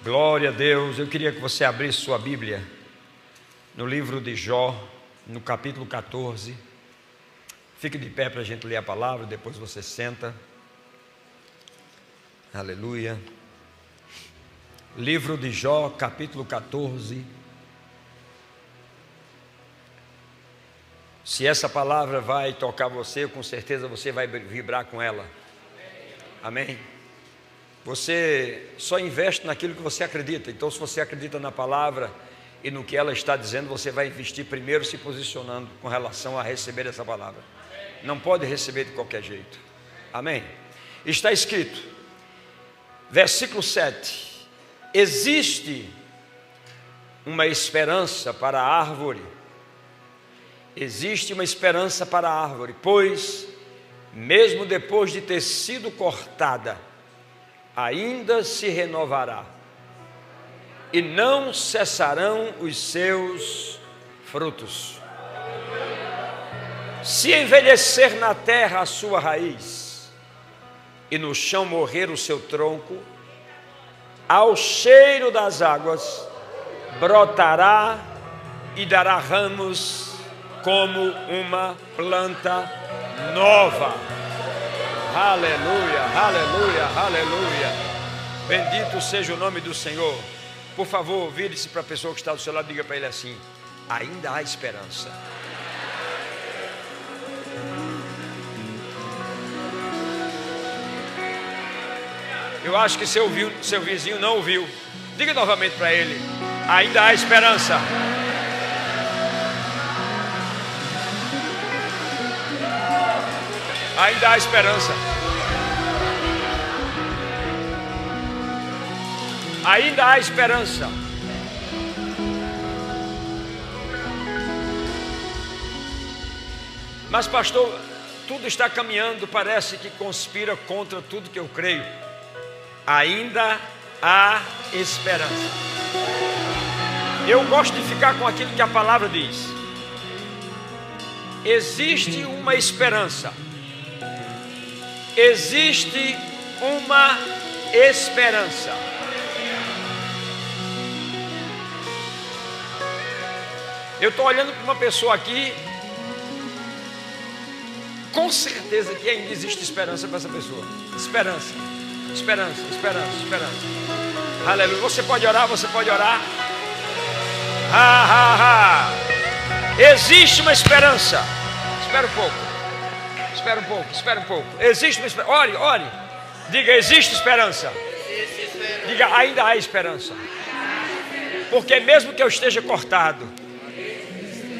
Glória a Deus. Eu queria que você abrisse sua Bíblia no livro de Jó, no capítulo 14. Fique de pé para a gente ler a palavra, depois você senta. Aleluia. Livro de Jó, capítulo 14. Se essa palavra vai tocar você, com certeza você vai vibrar com ela. Amém? Você só investe naquilo que você acredita. Então, se você acredita na palavra e no que ela está dizendo, você vai investir primeiro se posicionando com relação a receber essa palavra. Não pode receber de qualquer jeito. Amém? Está escrito, versículo 7: existe uma esperança para a árvore. Existe uma esperança para a árvore, pois, mesmo depois de ter sido cortada, ainda se renovará, e não cessarão os seus frutos. Se envelhecer na terra a sua raiz, e no chão morrer o seu tronco, ao cheiro das águas brotará e dará ramos como uma planta nova. Aleluia, aleluia, aleluia. Bendito seja o nome do Senhor. Por favor, vire-se para a pessoa que está do seu lado e diga para ele assim: ainda há esperança. Eu acho que seu vizinho não ouviu. Diga novamente para ele: ainda há esperança. Ainda há esperança. Ainda há esperança. Mas pastor, tudo está caminhando, parece que conspira contra tudo que eu creio. Ainda há esperança. Eu gosto de ficar com aquilo que a palavra diz. Existe uma esperança. Existe uma esperança. Eu estou olhando para uma pessoa aqui, com certeza que ainda existe esperança para essa pessoa. Esperança, esperança, esperança, esperança. Aleluia. Você pode orar, você pode orar. Existe uma esperança. Espera um pouco. Espera um pouco, espera um pouco. Existe uma esperança. Ore, ore. Diga, existe esperança. Diga, ainda há esperança. Porque mesmo que eu esteja cortado,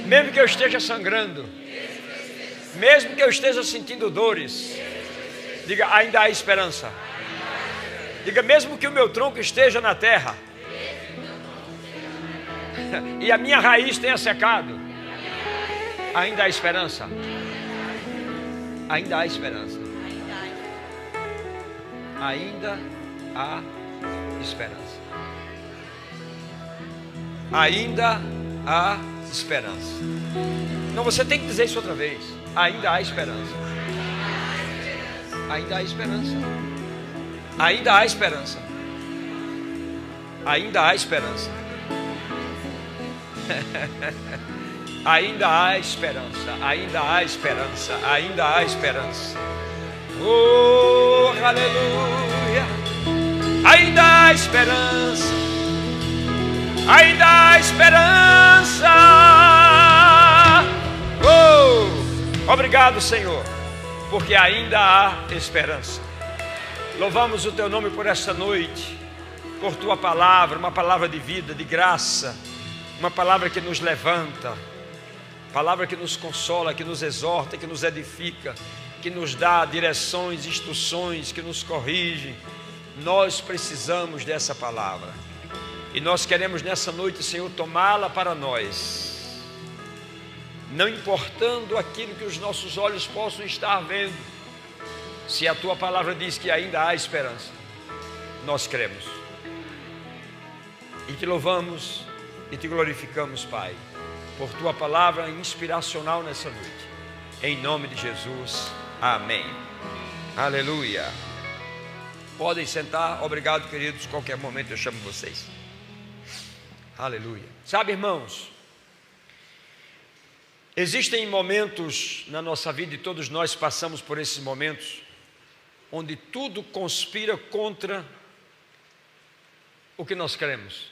mesmo que eu esteja sangrando, mesmo que eu esteja sentindo dores, diga, ainda há esperança. Diga, mesmo que o meu tronco esteja na terra e a minha raiz tenha secado, ainda há esperança. Ainda há esperança. Ainda há esperança. Ainda há esperança. Não, você tem que dizer isso outra vez. Ainda há esperança. Ainda há esperança. Ainda há esperança. Ainda há esperança. Ainda há esperança, ainda há esperança, ainda há esperança. Oh, aleluia. Ainda há esperança. Ainda há esperança. Oh, obrigado, Senhor, porque ainda há esperança. Louvamos o teu nome por esta noite, por tua palavra, uma palavra de vida, de graça, uma palavra que nos levanta, palavra que nos consola, que nos exorta, que nos edifica, que nos dá direções, instruções, que nos corrige. Nós precisamos dessa palavra. E nós queremos nessa noite, Senhor, tomá-la para nós. Não importando aquilo que os nossos olhos possam estar vendo. Se a tua palavra diz que ainda há esperança, nós cremos. E te louvamos e te glorificamos, Pai, por tua palavra inspiracional nessa noite. Em nome de Jesus, amém. Aleluia. Podem sentar, obrigado, queridos. Qualquer momento eu chamo vocês. Aleluia. Sabe, irmãos, existem momentos na nossa vida, e todos nós passamos por esses momentos, onde tudo conspira contra o que nós queremos.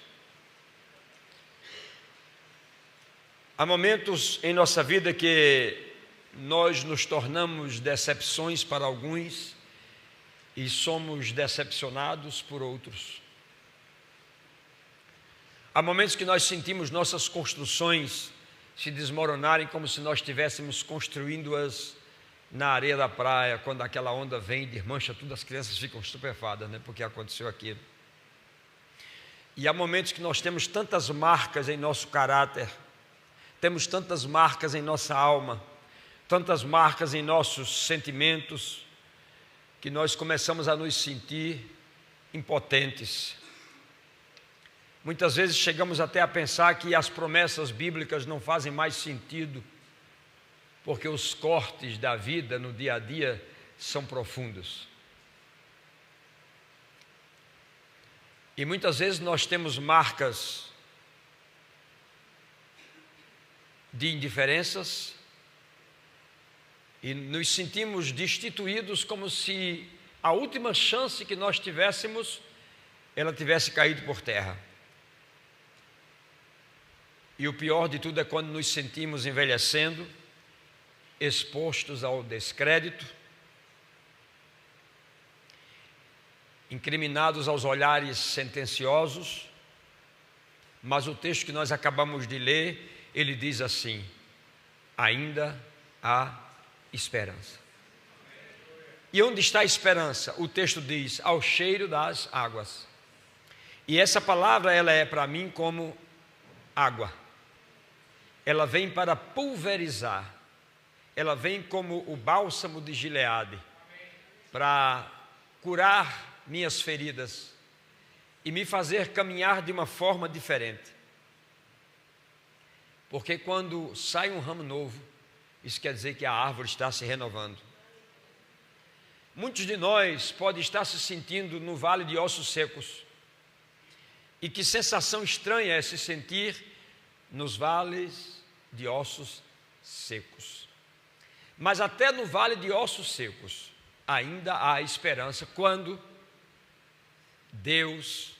Há momentos em nossa vida que nós nos tornamos decepções para alguns e somos decepcionados por outros. Há momentos que nós sentimos nossas construções se desmoronarem como se nós estivéssemos construindo-as na areia da praia, quando aquela onda vem e desmancha tudo, as crianças ficam estupefadas, né? Porque aconteceu aquilo. E há momentos que nós temos tantas marcas em nosso caráter, temos tantas marcas em nossa alma, tantas marcas em nossos sentimentos, que nós começamos a nos sentir impotentes. Muitas vezes chegamos até a pensar que as promessas bíblicas não fazem mais sentido, porque os cortes da vida no dia a dia são profundos. E muitas vezes nós temos marcas de indiferenças e nos sentimos destituídos, como se a última chance que nós tivéssemos, ela tivesse caído por terra. E o pior de tudo é quando nos sentimos envelhecendo, expostos ao descrédito, incriminados aos olhares sentenciosos. Mas o texto que nós acabamos de ler, ele diz assim: ainda há esperança. E onde está a esperança? O texto diz: ao cheiro das águas. E essa palavra, ela é para mim como água. Ela vem para pulverizar. Ela vem como o bálsamo de Gileade, para curar minhas feridas e me fazer caminhar de uma forma diferente. Porque quando sai um ramo novo, isso quer dizer que a árvore está se renovando. Muitos de nós podem estar se sentindo no vale de ossos secos. E que sensação estranha é se sentir nos vales de ossos secos. Mas até no vale de ossos secos ainda há esperança quando Deus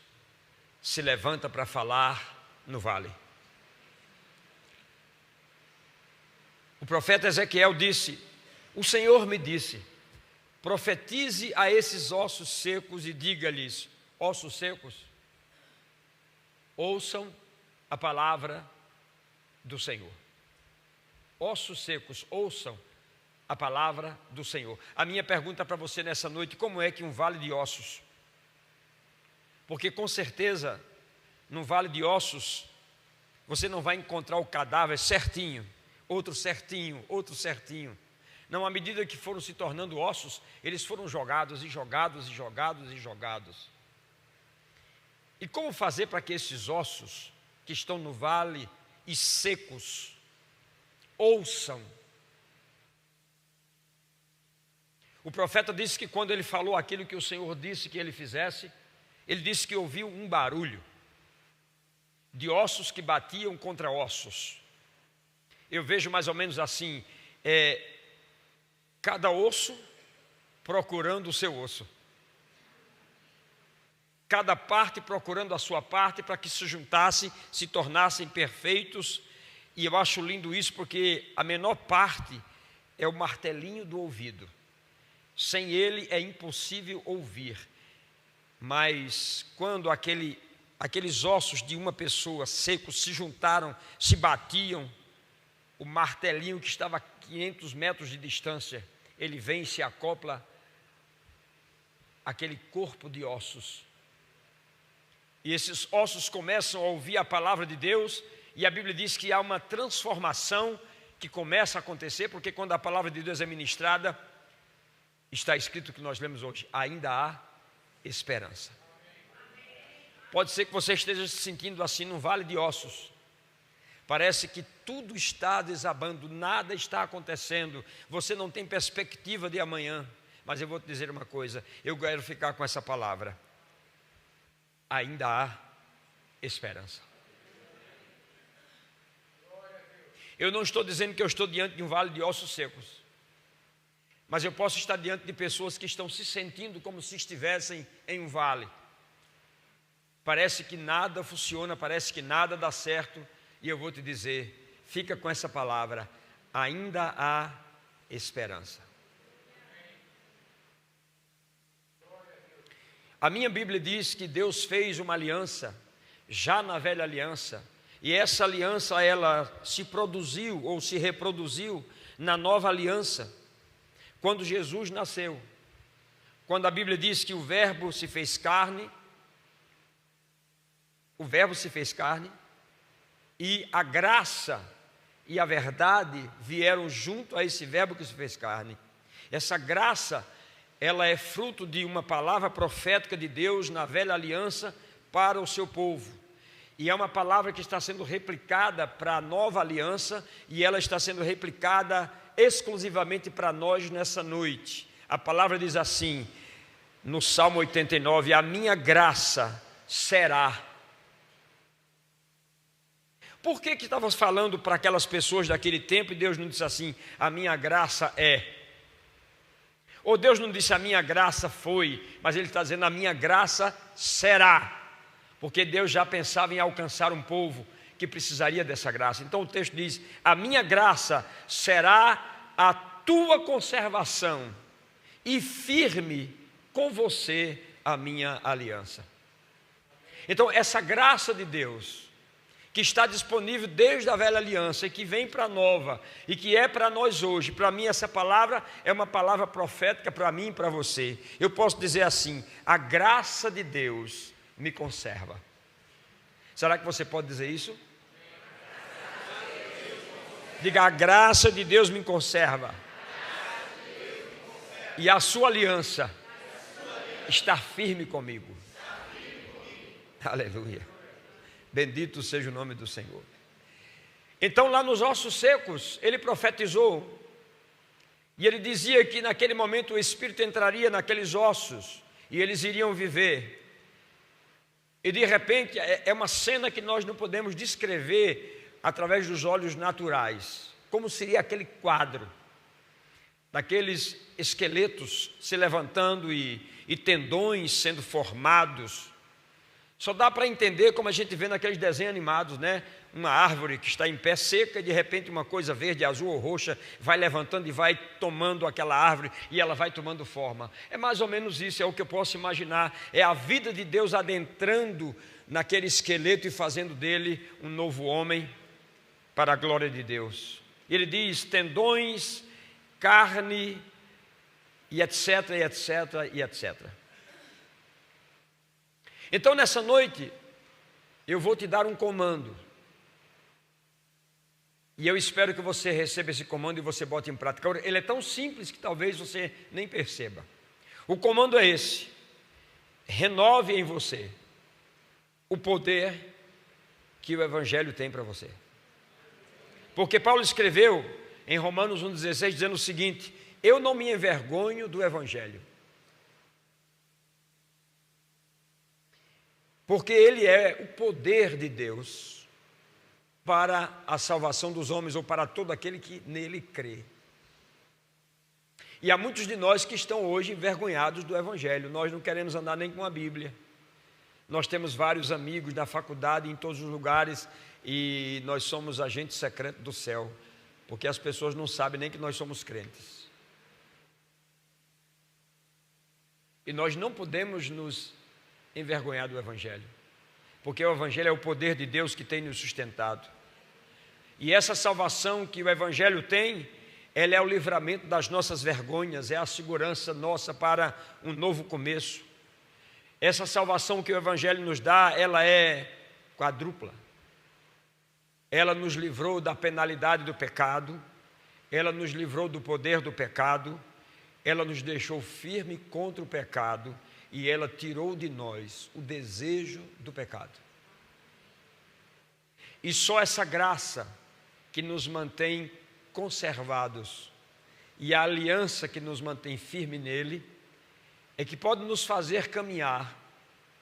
se levanta para falar no vale. O profeta Ezequiel disse: o Senhor me disse, profetize a esses ossos secos e diga-lhes: ossos secos, ouçam a palavra do Senhor. Ossos secos, ouçam a palavra do Senhor. A minha pergunta para você nessa noite: como é que um vale de ossos? Porque com certeza, num vale de ossos, você não vai encontrar o cadáver certinho, outro certinho, outro certinho. Não, à medida que foram se tornando ossos, eles foram jogados e jogados e jogados e jogados. E como fazer para que esses ossos que estão no vale e secos ouçam? O profeta disse que quando ele falou aquilo que o Senhor disse que ele fizesse, ele disse que ouviu um barulho de ossos que batiam contra ossos. Eu vejo mais ou menos assim, cada osso procurando o seu osso. Cada parte procurando a sua parte para que se juntassem, se tornassem perfeitos. E eu acho lindo isso porque a menor parte é o martelinho do ouvido. Sem ele é impossível ouvir. Mas quando aqueles ossos de uma pessoa secos se juntaram, se batiam, o martelinho que estava a 500 metros de distância, ele vem e se acopla àquele corpo de ossos. E esses ossos começam a ouvir a palavra de Deus, e a Bíblia diz que há uma transformação que começa a acontecer, porque quando a palavra de Deus é ministrada, está escrito que nós lemos hoje: ainda há esperança. Pode ser que você esteja se sentindo assim num vale de ossos. Parece que tudo está desabando, nada está acontecendo, você não tem perspectiva de amanhã. Mas eu vou te dizer uma coisa, eu quero ficar com essa palavra. Ainda há esperança. Eu não estou dizendo que eu estou diante de um vale de ossos secos, mas eu posso estar diante de pessoas que estão se sentindo como se estivessem em um vale. Parece que nada funciona, parece que nada dá certo, e eu vou te dizer, fica com essa palavra, ainda há esperança. A minha Bíblia diz que Deus fez uma aliança, já na velha aliança, e essa aliança ela se produziu ou se reproduziu na nova aliança, quando Jesus nasceu. Quando a Bíblia diz que o Verbo se fez carne, e a graça e a verdade vieram junto a esse Verbo que se fez carne. Essa graça, ela é fruto de uma palavra profética de Deus na velha aliança para o seu povo. E é uma palavra que está sendo replicada para a nova aliança, e ela está sendo replicada exclusivamente para nós nessa noite. A palavra diz assim, no Salmo 89, a minha graça será. Por que estava falando para aquelas pessoas daquele tempo e Deus não disse assim, a minha graça é? Ou Deus não disse a minha graça foi, mas Ele está dizendo a minha graça será. Porque Deus já pensava em alcançar um povo que precisaria dessa graça. Então o texto diz, a minha graça será a tua conservação e firme com você a minha aliança. Então essa graça de Deus, que está disponível desde a velha aliança e que vem para a nova e que é para nós hoje, para mim essa palavra é uma palavra profética para mim e para você. Eu posso dizer assim, a graça de Deus me conserva. Será que você pode dizer isso? Diga, a graça de Deus me conserva. E a sua aliança está firme comigo. Aleluia. Bendito seja o nome do Senhor. Então lá nos ossos secos, ele profetizou. E ele dizia que naquele momento o Espírito entraria naqueles ossos e eles iriam viver. E de repente é uma cena que nós não podemos descrever através dos olhos naturais. Como seria aquele quadro daqueles esqueletos se levantando e tendões sendo formados. Só dá para entender como a gente vê naqueles desenhos animados, né? Uma árvore que está em pé seca, e de repente uma coisa verde, azul ou roxa vai levantando e vai tomando aquela árvore e ela vai tomando forma. É mais ou menos isso, é o que eu posso imaginar. É a vida de Deus adentrando naquele esqueleto e fazendo dele um novo homem para a glória de Deus. Ele diz tendões, carne e etc, e etc, e etc. Então nessa noite eu vou te dar um comando. E eu espero que você receba esse comando e você bote em prática. Ele é tão simples que talvez você nem perceba. O comando é esse: renove em você o poder que o Evangelho tem para você. Porque Paulo escreveu em Romanos 1,16 dizendo o seguinte: eu não me envergonho do Evangelho, porque ele é o poder de Deus para a salvação dos homens, ou para todo aquele que nele crê. E há muitos de nós que estão hoje envergonhados do Evangelho. Nós não queremos andar nem com a Bíblia. Nós temos vários amigos da faculdade em todos os lugares e nós somos agentes secretos do céu, porque as pessoas não sabem nem que nós somos crentes. E nós não podemos nos envergonhar do Evangelho, porque o Evangelho é o poder de Deus que tem nos sustentado. E essa salvação que o Evangelho tem, ela é o livramento das nossas vergonhas, é a segurança nossa para um novo começo. Essa salvação que o Evangelho nos dá, ela é quadrupla. Ela nos livrou da penalidade do pecado, ela nos livrou do poder do pecado, ela nos deixou firme contra o pecado e ela tirou de nós o desejo do pecado. E só essa graça que nos mantém conservados e a aliança que nos mantém firme nele é que pode nos fazer caminhar,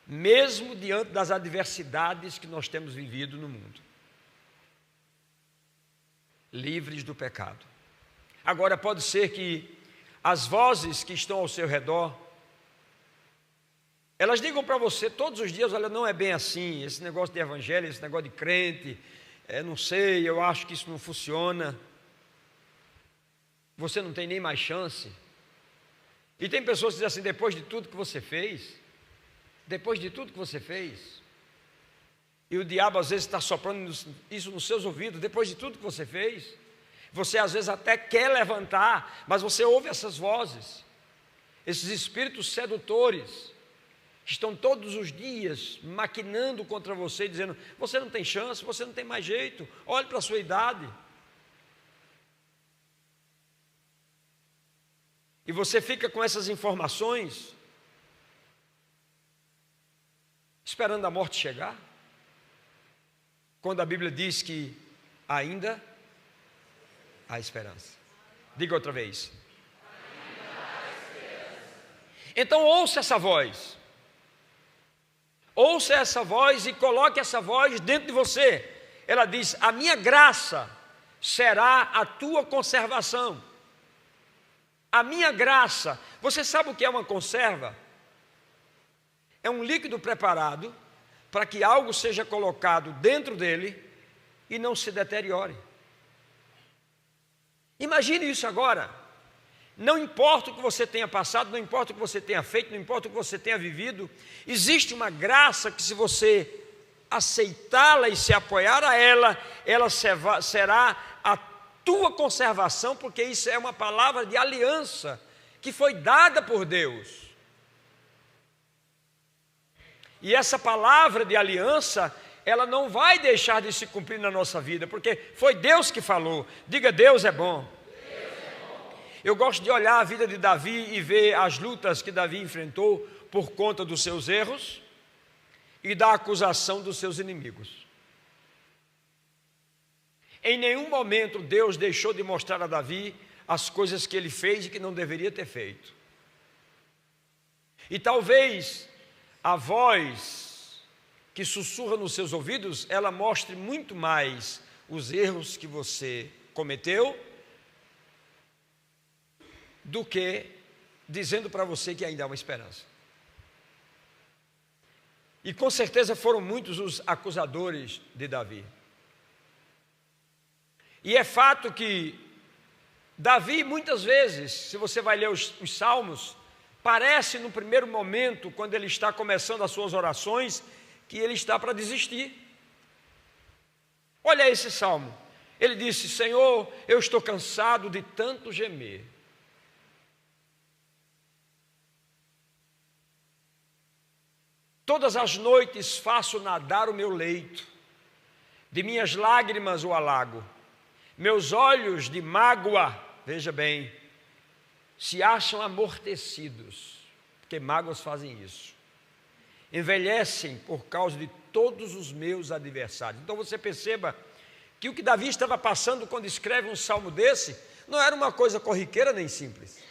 mesmo diante das adversidades que nós temos vivido no mundo, livres do pecado. Agora, pode ser que as vozes que estão ao seu redor, elas digam para você todos os dias: olha, não é bem assim, esse negócio de evangelho, esse negócio de crente, não sei, eu acho que isso não funciona, você não tem nem mais chance. E tem pessoas que dizem assim: depois de tudo que você fez, e o diabo às vezes está soprando isso nos seus ouvidos, depois de tudo que você fez, você às vezes até quer levantar, mas você ouve essas vozes, esses espíritos sedutores, que estão todos os dias maquinando contra você, dizendo: você não tem chance, você não tem mais jeito, olhe para a sua idade. E você fica com essas informações, esperando a morte chegar, quando a Bíblia diz que ainda há esperança. Diga outra vez. Então ouça essa voz. Ouça essa voz e coloque essa voz dentro de você. Ela diz: a minha graça será a tua conservação. A minha graça. Você sabe o que é uma conserva? É um líquido preparado para que algo seja colocado dentro dele e não se deteriore. Imagine isso agora. Não importa o que você tenha passado, não importa o que você tenha feito, não importa o que você tenha vivido, existe uma graça que, se você aceitá-la e se apoiar a ela, ela será a tua conservação, porque isso é uma palavra de aliança que foi dada por Deus. E essa palavra de aliança, ela não vai deixar de se cumprir na nossa vida, porque foi Deus que falou. Diga: Deus é bom. Eu gosto de olhar a vida de Davi e ver as lutas que Davi enfrentou por conta dos seus erros e da acusação dos seus inimigos. Em nenhum momento Deus deixou de mostrar a Davi as coisas que ele fez e que não deveria ter feito. E talvez a voz que sussurra nos seus ouvidos, ela mostre muito mais os erros que você cometeu do que dizendo para você que ainda há uma esperança. E com certeza foram muitos os acusadores de Davi. E é fato que Davi, muitas vezes, se você vai ler os salmos, parece no primeiro momento, quando ele está começando as suas orações, que ele está para desistir. Olha esse salmo. Ele disse: Senhor, eu estou cansado de tanto gemer. Todas as noites faço nadar o meu leito, de minhas lágrimas o alago. Meus olhos de mágoa, veja bem, se acham amortecidos, porque mágoas fazem isso. Envelhecem por causa de todos os meus adversários. Então você perceba que o que Davi estava passando quando escreve um salmo desse, não era uma coisa corriqueira nem simples.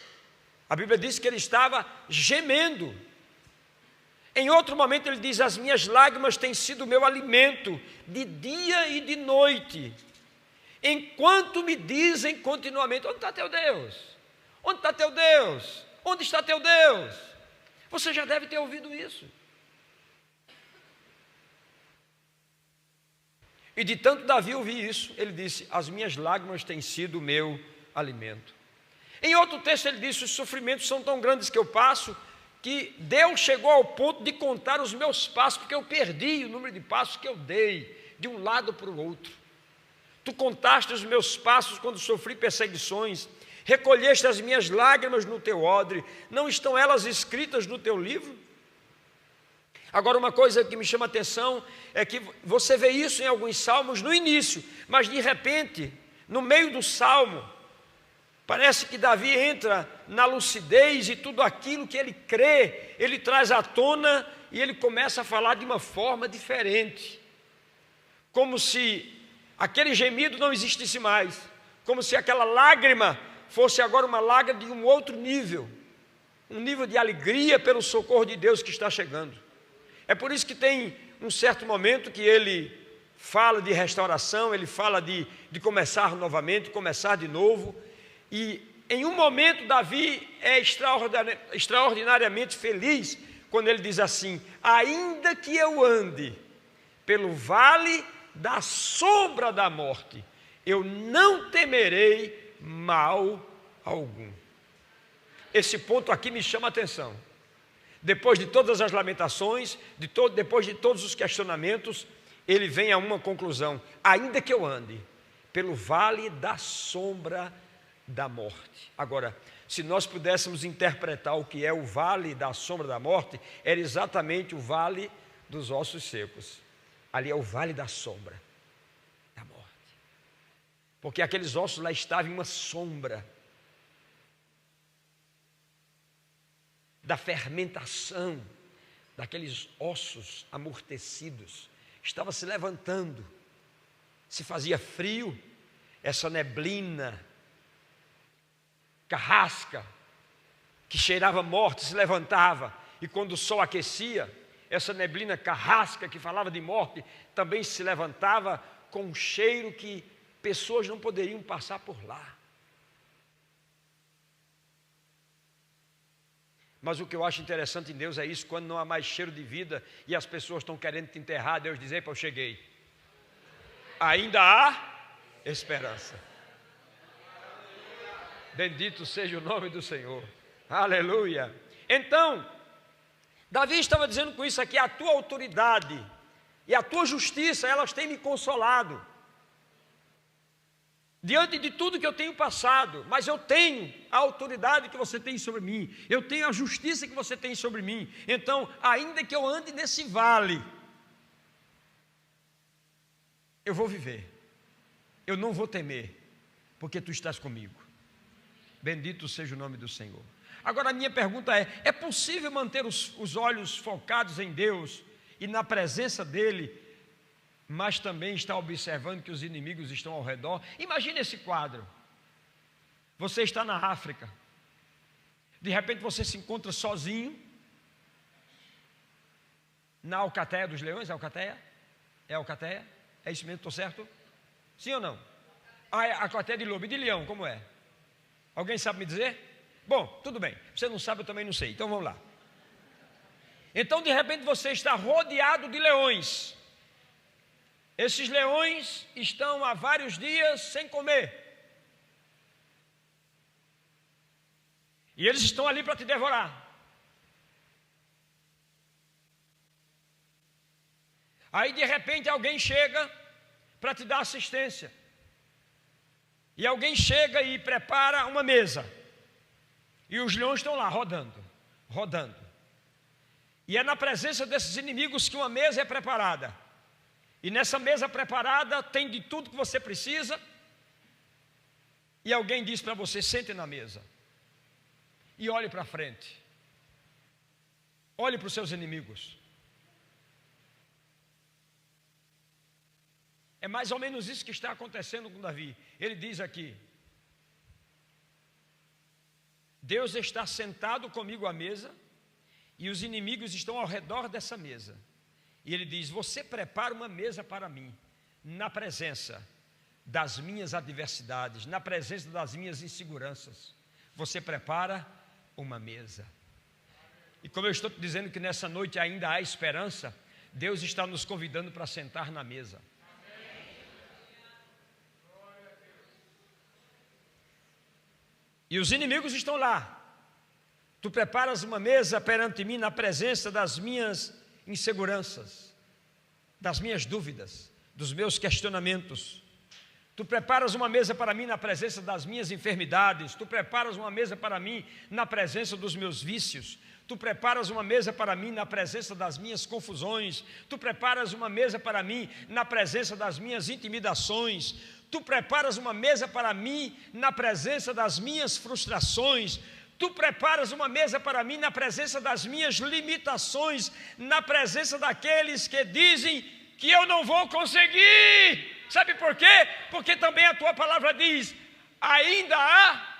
A Bíblia diz que ele estava gemendo. Em outro momento ele diz: as minhas lágrimas têm sido o meu alimento, de dia e de noite, enquanto me dizem continuamente: onde está teu Deus? Onde está teu Deus? Onde está teu Deus? Você já deve ter ouvido isso. E de tanto Davi ouvir isso, ele disse: as minhas lágrimas têm sido o meu alimento. Em outro texto ele disse: os sofrimentos são tão grandes que eu passo, que Deus chegou ao ponto de contar os meus passos, porque eu perdi o número de passos que eu dei de um lado para o outro. Tu contaste os meus passos quando sofri perseguições, recolheste as minhas lágrimas no teu odre, não estão elas escritas no teu livro? Agora, uma coisa que me chama a atenção é que você vê isso em alguns salmos no início, mas de repente, no meio do salmo, parece que Davi entra na lucidez e tudo aquilo que ele crê, ele traz à tona e ele começa a falar de uma forma diferente. Como se aquele gemido não existisse mais, como se aquela lágrima fosse agora uma lágrima de um outro nível, um nível de alegria pelo socorro de Deus que está chegando. É por isso que tem um certo momento que ele fala de restauração, ele fala de começar novamente, começar de novo, e em um momento Davi é extraordinariamente feliz, quando ele diz assim: ainda que eu ande pelo vale da sombra da morte, eu não temerei mal algum. Esse ponto aqui me chama a atenção. Depois de todas as lamentações, depois de todos os questionamentos, ele vem a uma conclusão: ainda que eu ande pelo vale da sombra da morte. Agora, se nós pudéssemos interpretar o que é o vale da sombra da morte, era exatamente o vale dos ossos secos. Ali é o vale da sombra da morte, porque aqueles ossos lá estavam em uma sombra da fermentação daqueles ossos amortecidos. Estava se levantando, se fazia frio, essa neblina carrasca que cheirava morte se levantava, e quando o sol aquecia, essa neblina carrasca que falava de morte também se levantava com um cheiro que pessoas não poderiam passar por lá. Mas o que eu acho interessante em Deus é isso: quando não há mais cheiro de vida e as pessoas estão querendo te enterrar, Deus diz: epa, eu cheguei. Ainda há esperança. Bendito seja o nome do Senhor. Aleluia. Então, Davi estava dizendo com isso aqui: a tua autoridade e a tua justiça, elas têm me consolado diante de tudo que eu tenho passado, mas eu tenho a autoridade que você tem sobre mim, eu tenho a justiça que você tem sobre mim. Então, ainda que eu ande nesse vale, eu vou viver, eu não vou temer, porque tu estás comigo. Bendito seja o nome do Senhor. Agora a minha pergunta é possível manter os olhos focados em Deus e na presença dEle, mas também está observando que os inimigos estão ao redor? Imagine esse quadro. Você está na África, de repente você se encontra sozinho na Alcateia dos Leões. Alcateia? É Alcateia? É isso mesmo, estou certo? Sim ou não? É a Alcateia de lobo e de leão, como é? Alguém sabe me dizer? Bom, tudo bem, você não sabe, eu também não sei, então vamos lá. Então de repente você está rodeado de leões. Esses leões estão há vários dias sem comer. E eles estão ali para te devorar. Aí de repente alguém chega para te dar assistência. E alguém chega e prepara uma mesa. E os leões estão lá rodando, rodando. E é na presença desses inimigos que uma mesa é preparada. E nessa mesa preparada tem de tudo que você precisa. E alguém diz para você: sente na mesa e olhe para frente. Olhe para os seus inimigos. É mais ou menos isso que está acontecendo com Davi. Ele diz aqui: Deus está sentado comigo à mesa e os inimigos estão ao redor dessa mesa. E ele diz: você prepara uma mesa para mim, na presença das minhas adversidades, na presença das minhas inseguranças. Você prepara uma mesa. E como eu estou te dizendo que nessa noite ainda há esperança, Deus está nos convidando para sentar na mesa. E os inimigos estão lá. Tu preparas uma mesa perante mim na presença das minhas inseguranças, das minhas dúvidas, dos meus questionamentos. Tu preparas uma mesa para mim na presença das minhas enfermidades. Tu preparas uma mesa para mim na presença dos meus vícios. Tu preparas uma mesa para mim na presença das minhas confusões. Tu preparas uma mesa para mim na presença das minhas intimidações. Tu preparas uma mesa para mim na presença das minhas frustrações. Tu preparas uma mesa para mim na presença das minhas limitações, na presença daqueles que dizem que eu não vou conseguir. Sabe por quê? Porque também a tua palavra diz: ainda há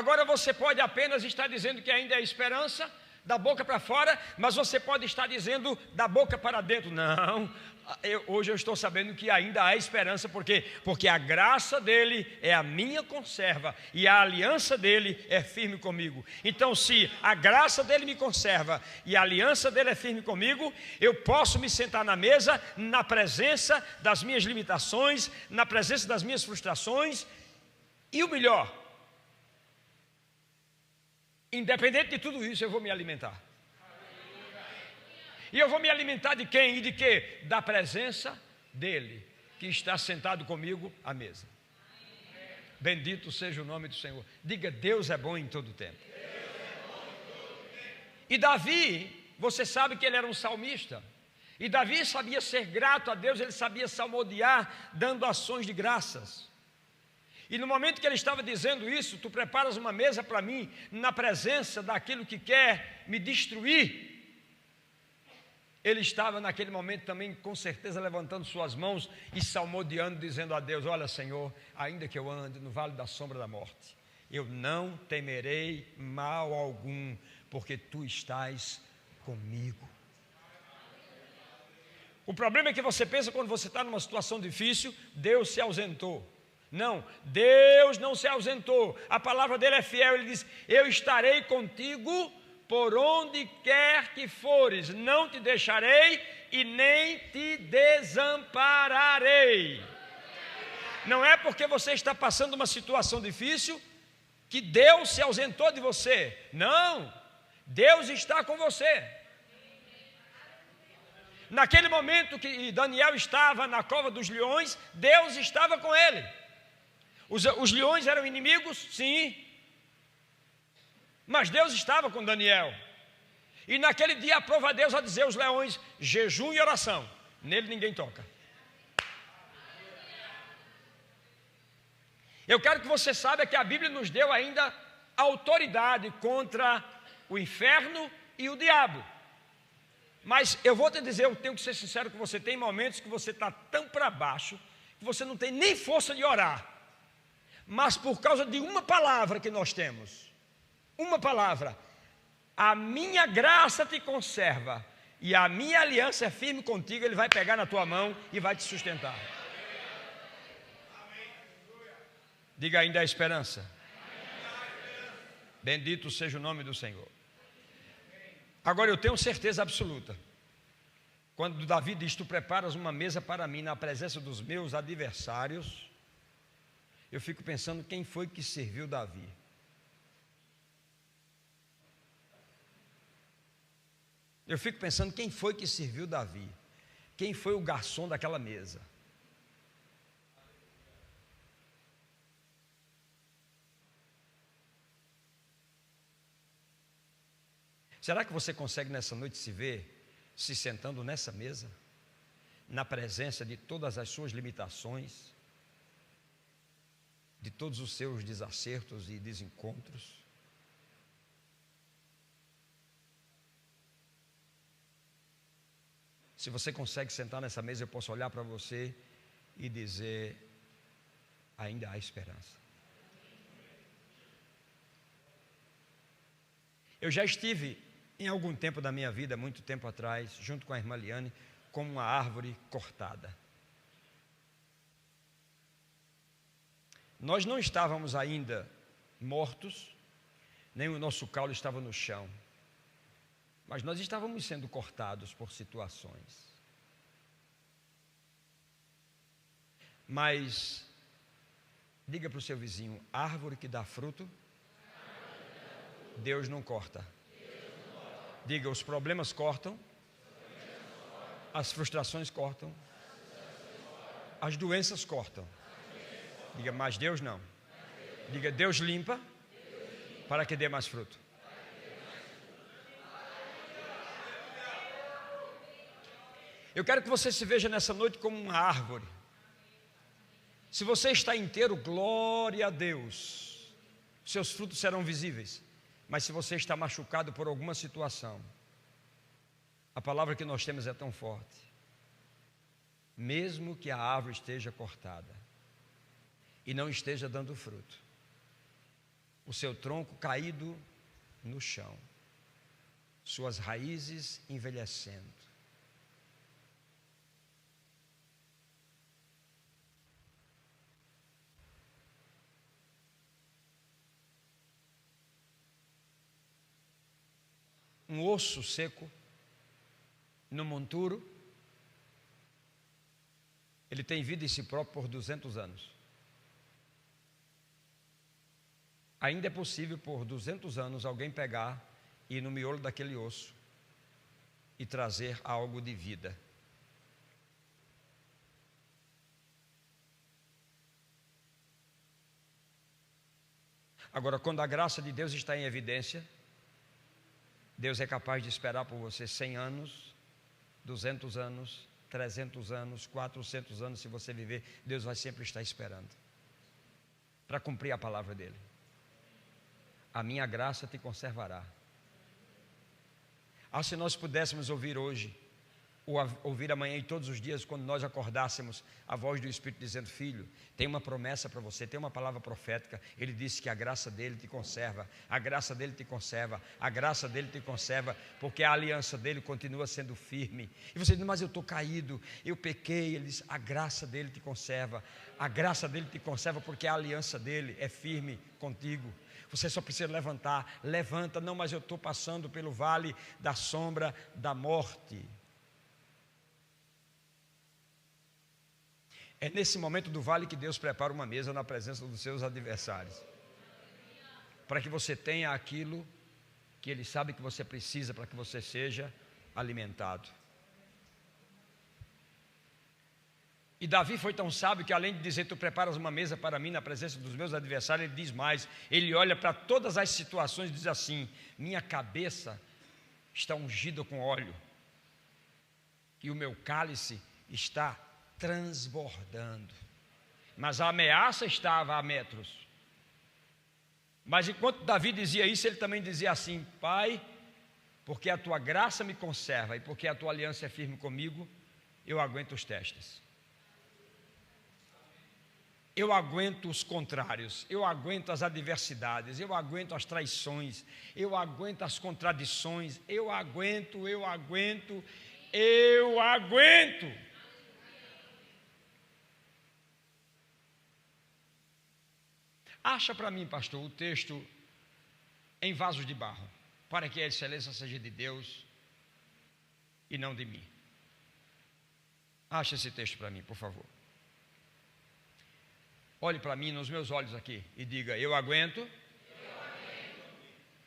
Agora você pode apenas estar dizendo que ainda é esperança, da boca para fora, mas você pode estar dizendo da boca para dentro. Não, hoje eu estou sabendo que ainda há esperança, porque a graça dele é a minha conserva e a aliança dele é firme comigo. Então, se a graça dele me conserva e a aliança dele é firme comigo, eu posso me sentar na mesa na presença das minhas limitações, na presença das minhas frustrações, e o melhor, independente de tudo isso, eu vou me alimentar. E eu vou me alimentar de quem e de quê? Da presença dele, que está sentado comigo à mesa. Bendito seja o nome do Senhor. Diga: Deus é bom em todo o tempo. E Davi, você sabe que ele era um salmista. E Davi sabia ser grato a Deus, ele sabia salmodiar, dando ações de graças. E no momento que ele estava dizendo isso, tu preparas uma mesa para mim, na presença daquilo que quer me destruir. Ele estava naquele momento também, com certeza, levantando suas mãos e salmodiando, dizendo a Deus: olha, Senhor, ainda que eu ande no vale da sombra da morte, eu não temerei mal algum, porque tu estás comigo. O problema é que você pensa, quando você está numa situação difícil, Deus se ausentou. Não, Deus não se ausentou. A palavra dele é fiel. Ele diz: eu estarei contigo por onde quer que fores, não te deixarei e nem te desampararei. Não é porque você está passando uma situação difícil que Deus se ausentou de você. Não, Deus está com você. Naquele momento que Daniel estava na cova dos leões, Deus estava com ele. Os leões eram inimigos? Sim. Mas Deus estava com Daniel. E naquele dia aprova a Deus a dizer aos leões: jejum e oração. Nele ninguém toca. Eu quero que você saiba que a Bíblia nos deu ainda autoridade contra o inferno e o diabo. Mas eu vou te dizer, eu tenho que ser sincero com você, tem momentos que você está tão para baixo que você não tem nem força de orar. Mas por causa de uma palavra que nós temos, uma palavra: a minha graça te conserva e a minha aliança é firme contigo. Ele vai pegar na tua mão e vai te sustentar. Diga: ainda há esperança. Bendito seja o nome do Senhor. Agora eu tenho certeza absoluta, quando Davi diz: tu preparas uma mesa para mim na presença dos meus adversários, eu fico pensando quem foi que serviu Davi. Eu fico pensando quem foi que serviu Davi. Quem foi o garçom daquela mesa? Será que você consegue nessa noite se ver se sentando nessa mesa, na presença de todas as suas limitações, de todos os seus desacertos e desencontros? Se você consegue sentar nessa mesa, eu posso olhar para você e dizer: ainda há esperança. Eu já estive em algum tempo da minha vida, muito tempo atrás, junto com a irmã Liane, como uma árvore cortada. Nós não estávamos ainda mortos, nem o nosso caule estava no chão, mas nós estávamos sendo cortados por situações. Mas diga para o seu vizinho: árvore que dá fruto, Deus não corta. Diga: os problemas cortam, as frustrações cortam, as doenças cortam. Diga: mas Deus não. Diga: Deus limpa para que dê mais fruto. Eu quero que você se veja nessa noite como uma árvore. Se você está inteiro, glória a Deus, seus frutos serão visíveis. Mas se você está machucado por alguma situação, a palavra que nós temos é tão forte: mesmo que a árvore esteja cortada e não esteja dando fruto, o seu tronco caído no chão, suas raízes envelhecendo. Um osso seco no monturo, ele tem vida em si próprio por 200 anos. Ainda é possível por 200 anos alguém pegar e ir no miolo daquele osso e trazer algo de vida. Agora, quando a graça de Deus está em evidência, Deus é capaz de esperar por você 100 anos, 200 anos, 300 anos, 400 anos, se você viver, Deus vai sempre estar esperando para cumprir a palavra dele. A minha graça te conservará. Se nós pudéssemos ouvir hoje, ou ouvir amanhã e todos os dias, quando nós acordássemos, a voz do Espírito dizendo: filho, tem uma promessa para você, tem uma palavra profética. Ele disse que a graça dele te conserva, a graça dele te conserva, a graça dele te conserva, porque a aliança dele continua sendo firme. E você diz: mas eu estou caído, eu pequei. Ele diz: a graça dele te conserva, a graça dele te conserva, porque a aliança dele é firme contigo. Você só precisa levantar. Levanta. Não, mas eu estou passando pelo vale da sombra da morte. É nesse momento do vale que Deus prepara uma mesa na presença dos seus adversários, para que você tenha aquilo que Ele sabe que você precisa, para que você seja alimentado. E Davi foi tão sábio que, além de dizer: tu preparas uma mesa para mim na presença dos meus adversários, ele diz mais. Ele olha para todas as situações e diz assim: minha cabeça está ungida com óleo e o meu cálice está transbordando. Mas a ameaça estava a metros. Mas enquanto Davi dizia isso, ele também dizia assim: Pai, porque a tua graça me conserva e porque a tua aliança é firme comigo, eu aguento os testes, eu aguento os contrários, eu aguento as adversidades, eu aguento as traições, eu aguento as contradições, eu aguento. Acha para mim, pastor, o texto em vasos de barro, para que a excelência seja de Deus e não de mim. Acha esse texto para mim, por favor. Olhe para mim, nos meus olhos aqui, e diga: eu aguento,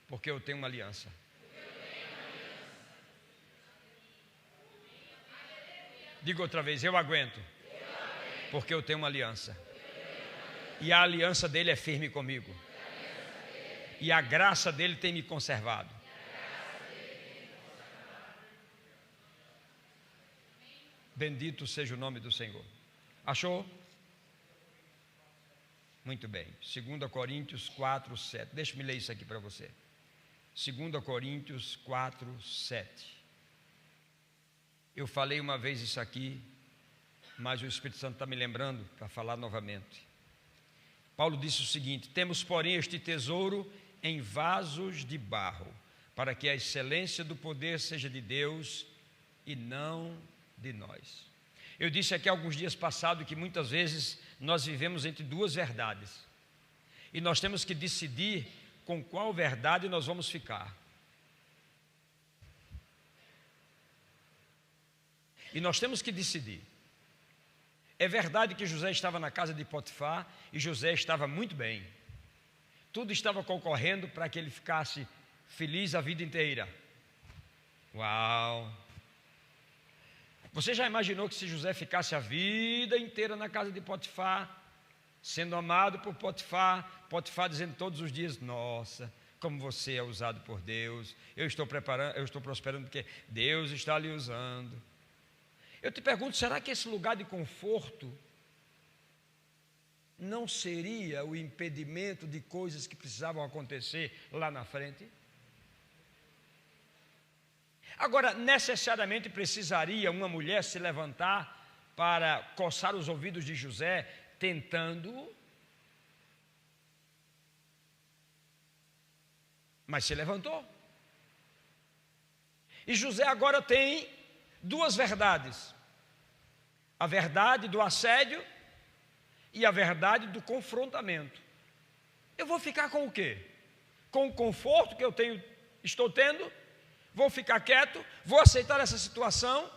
porque eu tenho uma aliança. Diga outra vez: eu aguento, porque eu tenho uma aliança. E a aliança dele é firme comigo. E a graça dele tem me conservado. Bendito seja o nome do Senhor. Achou? Muito bem. 2 Coríntios 4, 7. Deixa-me ler isso aqui para você. 2 Coríntios 4, 7. Eu falei uma vez isso aqui, mas o Espírito Santo está me lembrando para falar novamente. Paulo disse o seguinte: temos, porém, este tesouro em vasos de barro, para que a excelência do poder seja de Deus e não de nós. Eu disse aqui alguns dias passados que muitas vezes nós vivemos entre duas verdades, e nós temos que decidir com qual verdade nós vamos ficar. E nós temos que decidir. É verdade que José estava na casa de Potifar e José estava muito bem. Tudo estava concorrendo para que ele ficasse feliz a vida inteira. Uau! Você já imaginou que se José ficasse a vida inteira na casa de Potifar, sendo amado por Potifar, Potifar dizendo todos os dias: nossa, como você é usado por Deus, eu estou prosperando porque Deus está lhe usando. Eu te pergunto, será que esse lugar de conforto não seria o impedimento de coisas que precisavam acontecer lá na frente? Agora, necessariamente precisaria uma mulher se levantar para coçar os ouvidos de José, tentando mas se levantou. E José agora tem duas verdades: a verdade do assédio e a verdade do confrontamento. Eu vou ficar com o quê? Com o conforto que estou tendo? Vou ficar quieto? Vou aceitar essa situação?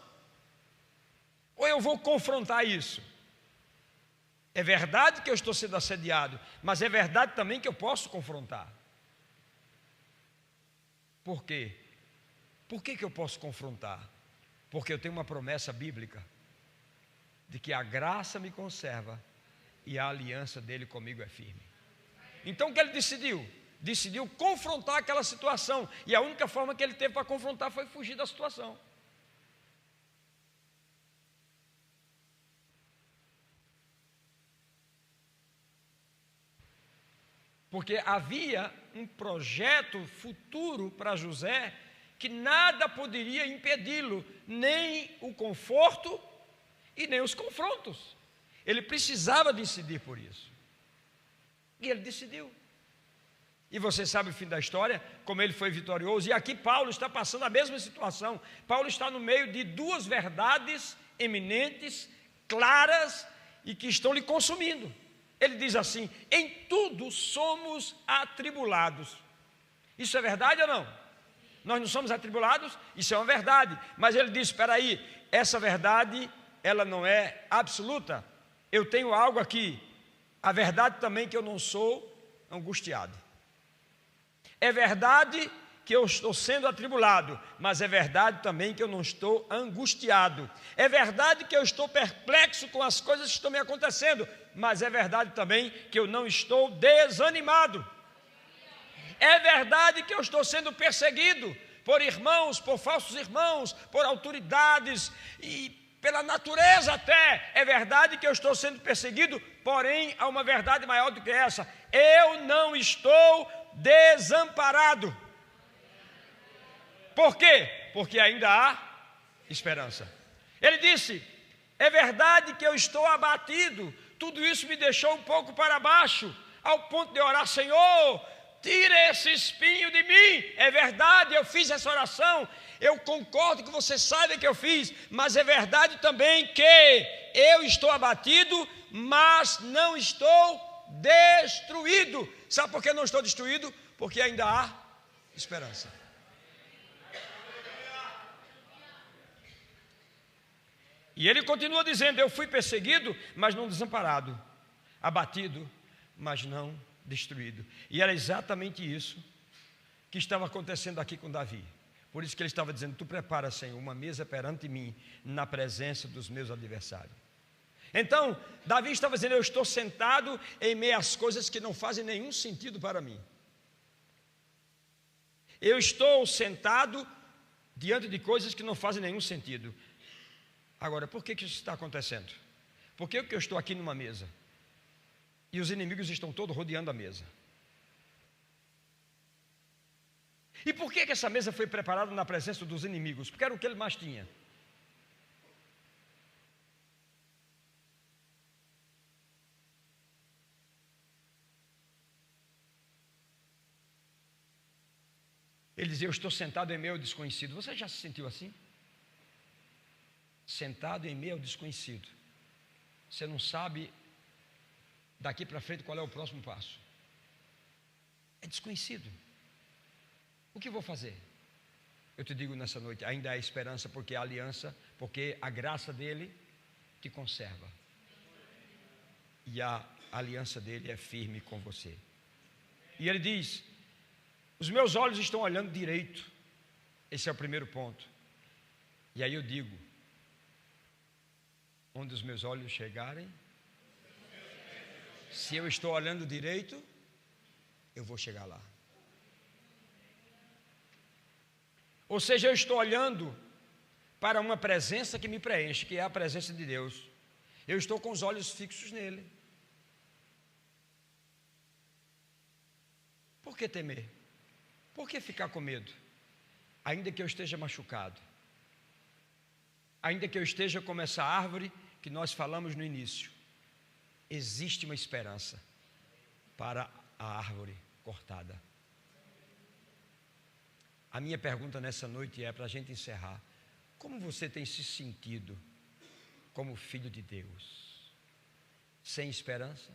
Ou eu vou confrontar isso? É verdade que eu estou sendo assediado, mas é verdade também que eu posso confrontar. Por quê? Por que eu posso confrontar? Porque eu tenho uma promessa bíblica de que a graça me conserva e a aliança dele comigo é firme. Então o que ele decidiu? Decidiu confrontar aquela situação, e a única forma que ele teve para confrontar foi fugir da situação. Porque havia um projeto futuro para José que nada poderia impedi-lo, nem o conforto e nem os confrontos. Ele precisava decidir por isso. E ele decidiu. E você sabe o fim da história, como ele foi vitorioso. E aqui Paulo está passando a mesma situação. Paulo está no meio de duas verdades eminentes, claras e que estão lhe consumindo. Ele diz assim: em tudo somos atribulados. Isso é verdade ou não? Nós não somos atribulados? Isso é uma verdade. Mas ele diz: espera aí, essa verdade, ela não é absoluta. Eu tenho algo aqui. A verdade também que eu não sou angustiado. É verdade que eu estou sendo atribulado, mas é verdade também que eu não estou angustiado. É verdade que eu estou perplexo com as coisas que estão me acontecendo, mas é verdade também que eu não estou desanimado. É verdade que eu estou sendo perseguido por irmãos, por falsos irmãos, por autoridades e pela natureza até. É verdade que eu estou sendo perseguido, porém há uma verdade maior do que essa: eu não estou desamparado. Por quê? Porque ainda há esperança. Ele disse: é verdade que eu estou abatido, tudo isso me deixou um pouco para baixo, ao ponto de orar: Senhor, tira esse espinho de mim. É verdade, eu fiz essa oração, eu concordo que você saiba que eu fiz, mas é verdade também que eu estou abatido, mas não estou destruído. Sabe por que não estou destruído? Porque ainda há esperança. E ele continua dizendo: eu fui perseguido, mas não desamparado, abatido, mas não destruído. E era exatamente isso que estava acontecendo aqui com Davi. Por isso que ele estava dizendo: tu prepara, Senhor, uma mesa perante mim, na presença dos meus adversários. Então, Davi estava dizendo: eu estou sentado em meio às coisas que não fazem nenhum sentido para mim. Eu estou sentado diante de coisas que não fazem nenhum sentido. Agora, por que isso está acontecendo? Por que eu estou aqui numa mesa e os inimigos estão todos rodeando a mesa? E por que essa mesa foi preparada na presença dos inimigos? Porque era o que ele mais tinha. Ele dizia: eu estou sentado em meio ao desconhecido. Você já se sentiu assim? Sentado em meio ao desconhecido. Você não sabe daqui para frente qual é o próximo passo. É desconhecido. O que vou fazer? Eu te digo nessa noite: ainda há esperança, porque há aliança, porque a graça dele te conserva. E a aliança dele é firme com você. E ele diz: os meus olhos estão olhando direito. Esse é o primeiro ponto. E aí eu digo: onde os meus olhos chegarem, se eu estou olhando direito, eu vou chegar lá. Ou seja, eu estou olhando para uma presença que me preenche, que é a presença de Deus. Eu estou com os olhos fixos nele. Por que temer? Por que ficar com medo? Ainda que eu esteja machucado, ainda que eu esteja como essa árvore que nós falamos no início, existe uma esperança para a árvore cortada. A minha pergunta nessa noite é, para a gente encerrar: como você tem se sentido como filho de Deus? Sem esperança?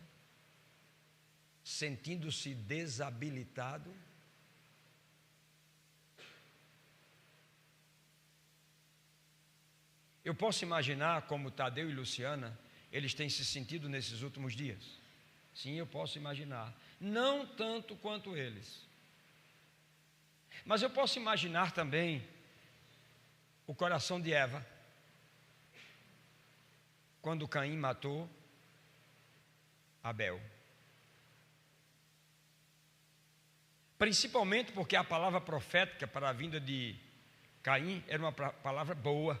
Sentindo-se desabilitado? Eu posso imaginar como Tadeu e Luciana, eles têm se sentido nesses últimos dias. Sim, eu posso imaginar. Não tanto quanto eles. Mas eu posso imaginar também o coração de Eva, quando Caim matou Abel. Principalmente porque a palavra profética para a vinda de Caim era uma palavra boa.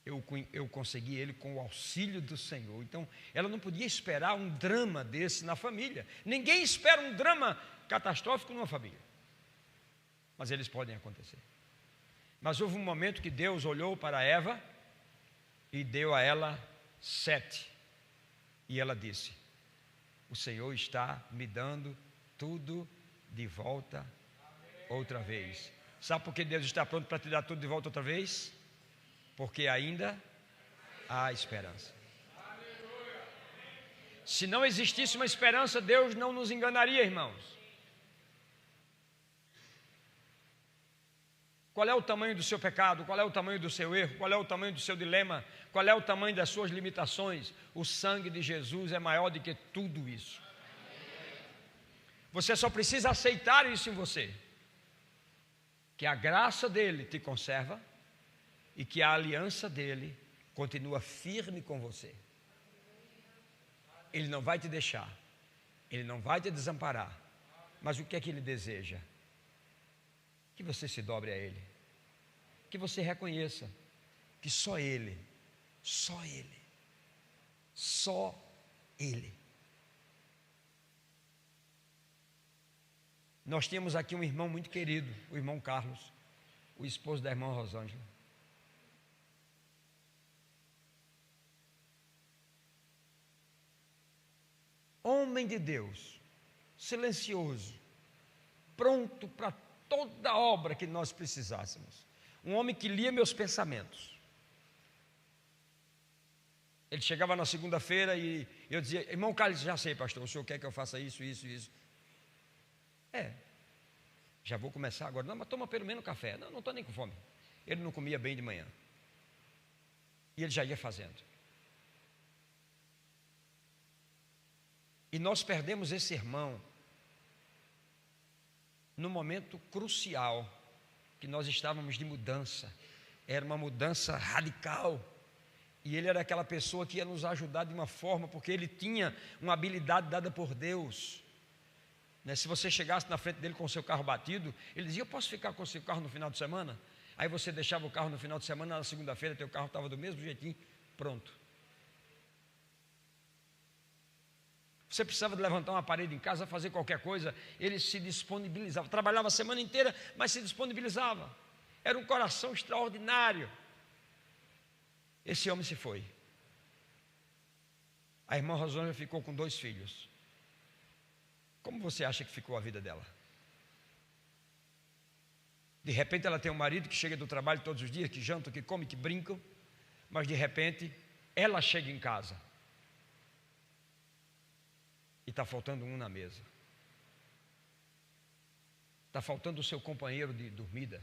Eu consegui ele com o auxílio do Senhor. Então, ela não podia esperar um drama desse na família. Ninguém espera um drama catastrófico numa família. Mas eles podem acontecer. Mas houve um momento que Deus olhou para Eva e deu a ela 7. E ela disse: o Senhor está me dando tudo de volta outra vez. Sabe por que Deus está pronto para te dar tudo de volta outra vez? Porque ainda há esperança. Se não existisse uma esperança, Deus não nos enganaria, irmãos. Qual é o tamanho do seu pecado? Qual é o tamanho do seu erro? Qual é o tamanho do seu dilema? Qual é o tamanho das suas limitações? O sangue de Jesus é maior do que tudo isso. Você só precisa aceitar isso em você, que a graça dele te conserva e que a aliança dele continua firme com você. Ele não vai te deixar, ele não vai te desamparar. Mas o que é que ele deseja? Que você se dobre a ele, que você reconheça que só ele, só ele, só ele. Nós tínhamos aqui um irmão muito querido, o irmão Carlos, o esposo da irmã Rosângela. Homem de Deus, silencioso, pronto para toda obra que nós precisássemos. Um homem que lia meus pensamentos. Ele chegava na segunda-feira e eu dizia: irmão Carlos, já sei, pastor, o senhor quer que eu faça isso, isso, isso? Já vou começar agora. Não, mas toma pelo menos café. Não estou nem com fome. Ele não comia bem de manhã. E ele já ia fazendo. E nós perdemos esse irmão no momento crucial que nós estávamos de mudança. Era uma mudança radical. E ele era aquela pessoa que ia nos ajudar de uma forma, porque ele tinha uma habilidade dada por Deus. Se você chegasse na frente dele com o seu carro batido, ele dizia: eu posso ficar com o seu carro no final de semana? Aí você deixava o carro no final de semana, na segunda-feira teu carro estava do mesmo jeitinho, pronto. Você precisava de levantar uma parede em casa, fazer qualquer coisa, ele se disponibilizava. Trabalhava a semana inteira, mas se disponibilizava. Era um coração extraordinário. Esse homem se foi. A irmã Rosângela ficou com 2 filhos. Como você acha que ficou a vida dela? De repente ela tem um marido que chega do trabalho todos os dias, que janta, que come, que brinca, mas de repente ela chega em casa e está faltando um na mesa. Está faltando o seu companheiro de dormida.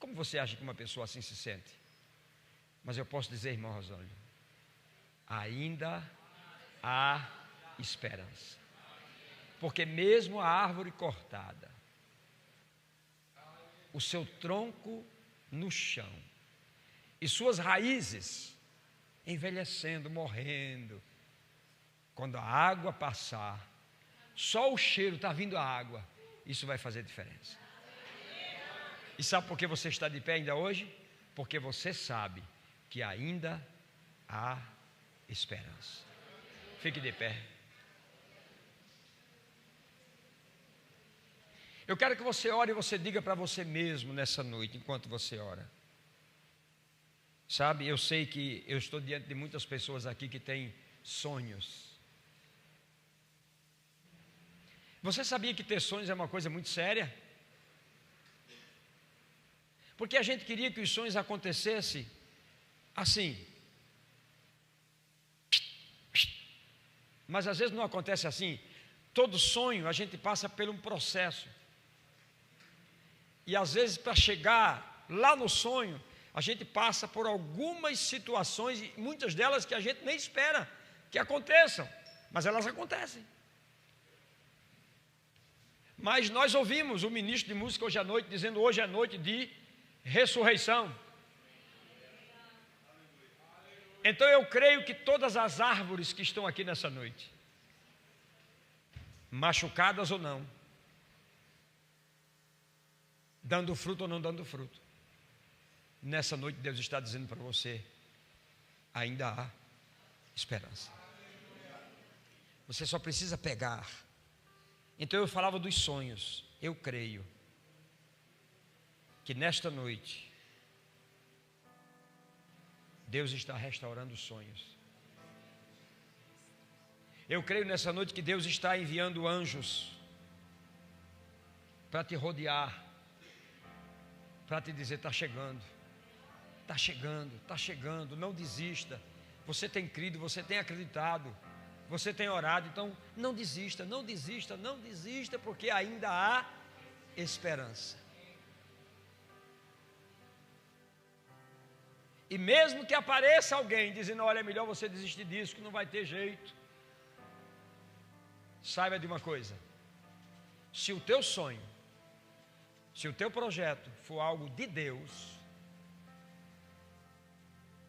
Como você acha que uma pessoa assim se sente? Mas eu posso dizer, irmão Rosângela, ainda há esperança. Porque mesmo a árvore cortada, o seu tronco no chão e suas raízes envelhecendo, morrendo, quando a água passar, só o cheiro está vindo a água, isso vai fazer diferença. E sabe por que você está de pé ainda hoje? Porque você sabe que ainda há esperança. Fique de pé. Eu quero que você ore e você diga para você mesmo nessa noite, enquanto você ora. Sabe, eu sei que eu estou diante de muitas pessoas aqui que têm sonhos. Você sabia que ter sonhos é uma coisa muito séria? Porque a gente queria que os sonhos acontecessem assim. Mas às vezes não acontece assim. Todo sonho a gente passa por um processo. E às vezes para chegar lá no sonho, a gente passa por algumas situações, e muitas delas que a gente nem espera que aconteçam, mas elas acontecem. Mas nós ouvimos o ministro de música hoje à noite dizendo: hoje é noite de ressurreição. Então eu creio que todas as árvores que estão aqui nessa noite, machucadas ou não, dando fruto ou não dando fruto, nessa noite Deus está dizendo para você: ainda há esperança. Você só precisa pegar. Então eu falava dos sonhos. Eu creio que nesta noite Deus está restaurando os sonhos. Eu creio nessa noite que Deus está enviando anjos para te rodear, para te dizer: está chegando, está chegando, está chegando, não desista. Você tem crido, você tem acreditado, você tem orado, então não desista, não desista, não desista, porque ainda há esperança. E mesmo que apareça alguém dizendo: olha, é melhor você desistir disso, que não vai ter jeito, saiba de uma coisa: se o teu sonho, se o teu projeto for algo de Deus,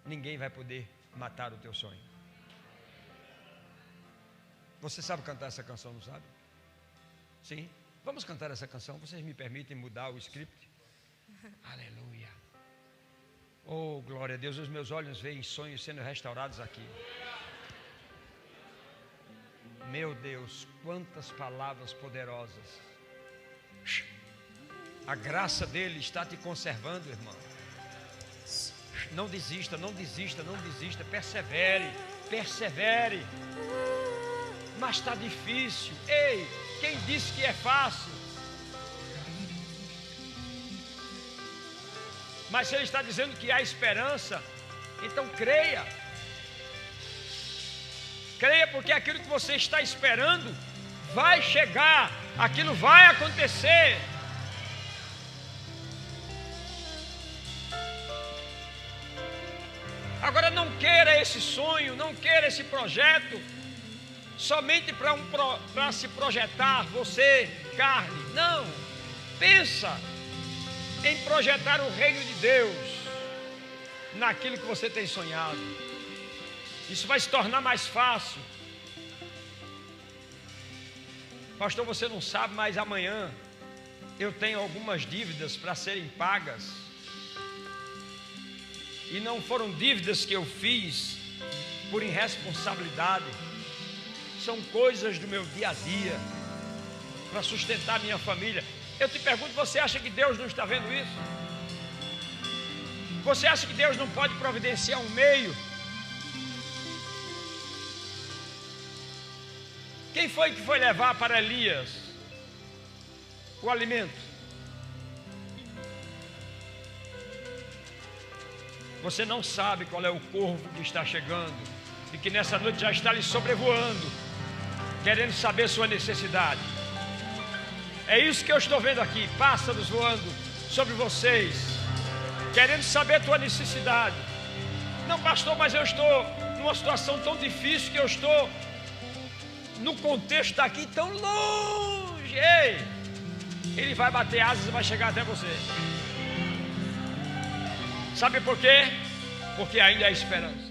ninguém vai poder matar o teu sonho. Você sabe cantar essa canção, não sabe? Sim? Vamos cantar essa canção. Vocês me permitem mudar o script? Aleluia. Oh, glória a Deus. Os meus olhos veem sonhos sendo restaurados aqui. Meu Deus, quantas palavras poderosas. A graça dele está te conservando, irmão. Não desista, não desista, não desista. Persevere, persevere. Mas está difícil. Ei, quem disse que é fácil? Mas se ele está dizendo que há esperança, então creia. Creia, porque aquilo que você está esperando vai chegar, aquilo vai acontecer. Agora não queira esse sonho, não queira esse projeto somente para se projetar você, carne. Não, pensa em projetar o reino de Deus naquilo que você tem sonhado. Isso vai se tornar mais fácil. Pastor, você não sabe, mas amanhã eu tenho algumas dívidas para serem pagas. E não foram dívidas que eu fiz por irresponsabilidade. São coisas do meu dia a dia para sustentar minha família. Eu te pergunto, você acha que Deus não está vendo isso? Você acha que Deus não pode providenciar um meio? Quem foi que foi levar para Elias o alimento? Você não sabe qual é o corvo que está chegando e que nessa noite já está lhe sobrevoando, querendo saber sua necessidade. É isso que eu estou vendo aqui, pássaros voando sobre vocês, querendo saber tua necessidade. Não, pastor, mas eu estou numa situação tão difícil, que eu estou no contexto daqui tão longe. Ei, ele vai bater asas e vai chegar até você. Sabe por quê? Porque ainda há esperança.